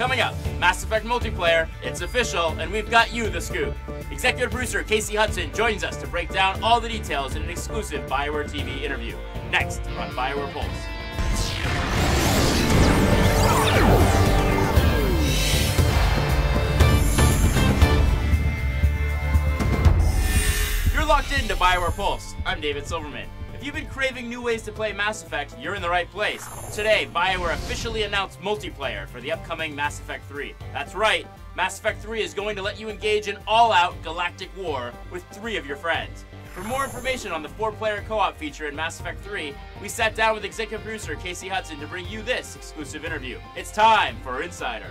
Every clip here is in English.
Coming up, Mass Effect multiplayer, it's official, and we've got you the scoop. Executive producer Casey Hudson joins us to break down all the details in an exclusive BioWare TV interview. Next on BioWare Pulse. You're locked into BioWare Pulse. I'm David Silverman. If you've been craving new ways to play Mass Effect, you're in the right place. Today, BioWare officially announced multiplayer for the upcoming Mass Effect 3. That's right, Mass Effect 3 is going to let you engage in all-out galactic war with 3 of your friends. For more information on the 4-player co-op feature in Mass Effect 3, we sat down with executive producer Casey Hudson to bring you this exclusive interview. It's time for Insider.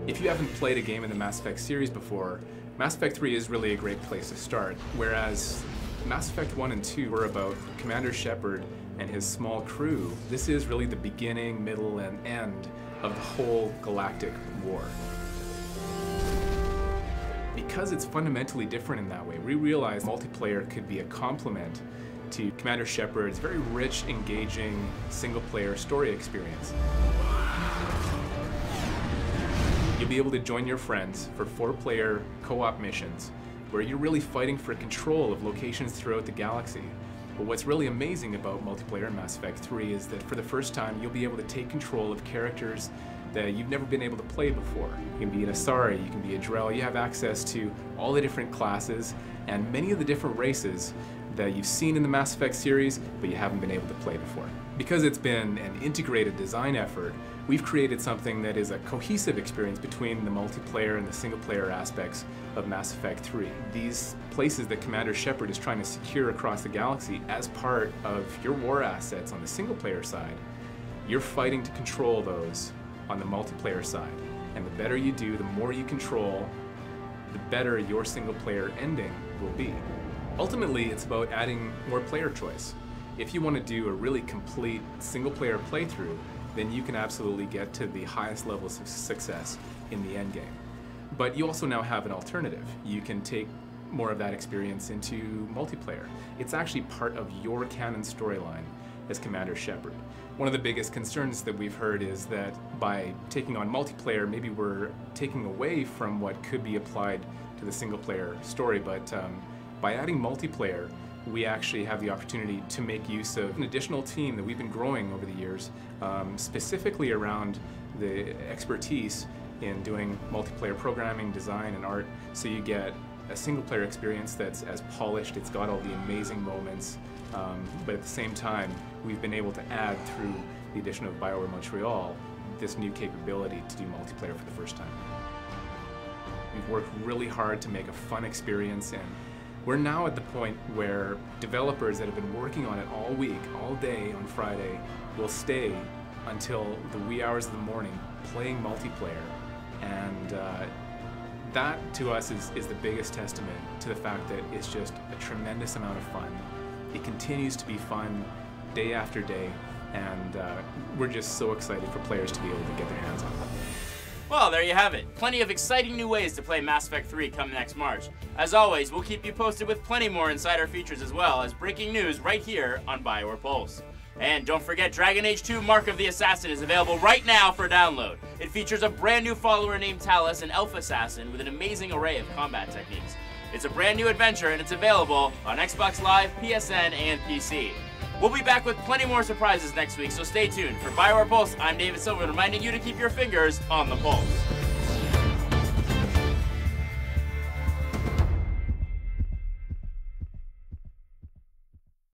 If you haven't played a game in the Mass Effect series before, Mass Effect 3 is really a great place to start. Whereas Mass Effect 1 and 2 were about Commander Shepard and his small crew, this is really the beginning, middle, and end of the whole galactic war. Because it's fundamentally different in that way, we realized multiplayer could be a complement to Commander Shepard's very rich, engaging, single-player story experience. You'll be able to join your friends for 4-player co-op missions where you're really fighting for control of locations throughout the galaxy. But what's really amazing about multiplayer in Mass Effect 3 is that for the first time you'll be able to take control of characters that you've never been able to play before. You can be an Asari, you can be a Drell, you have access to all the different classes and many of the different races that you've seen in the Mass Effect series, but you haven't been able to play before. Because it's been an integrated design effort, we've created something that is a cohesive experience between the multiplayer and the single-player aspects of Mass Effect 3. These places that Commander Shepard is trying to secure across the galaxy as part of your war assets on the single-player side, you're fighting to control those on the multiplayer side. And the better you do, the more you control, the better your single-player ending will be. Ultimately, it's about adding more player choice. If you want to do a really complete single-player playthrough, then you can absolutely get to the highest levels of success in the endgame. But you also now have an alternative. You can take more of that experience into multiplayer. It's actually part of your canon storyline as Commander Shepard. One of the biggest concerns that we've heard is that by taking on multiplayer, maybe we're taking away from what could be applied to the single-player story, but by adding multiplayer, we actually have the opportunity to make use of an additional team that we've been growing over the years, specifically around the expertise in doing multiplayer programming, design, and art, so you get a single-player experience that's as polished, it's got all the amazing moments, but at the same time, we've been able to add, through the addition of BioWare Montreal, this new capability to do multiplayer for the first time. We've worked really hard to make a fun experience, and we're now at the point where developers that have been working on it all week, all day on Friday, will stay until the wee hours of the morning playing multiplayer. And that, to us, is the biggest testament to the fact that it's just a tremendous amount of fun. It continues to be fun day after day, and we're just so excited for players to be able to get their hands on it. Well, there you have it. Plenty of exciting new ways to play Mass Effect 3 come next March. As always, we'll keep you posted with plenty more insider features as well as breaking news right here on BioWare Pulse. And don't forget, Dragon Age 2 Mark of the Assassin is available right now for download. It features a brand new follower named Talus, an elf assassin with an amazing array of combat techniques. It's a brand new adventure and it's available on Xbox Live, PSN, and PC. We'll be back with plenty more surprises next week, so stay tuned. For BioWare Pulse, I'm David Silverman, reminding you to keep your fingers on the pulse.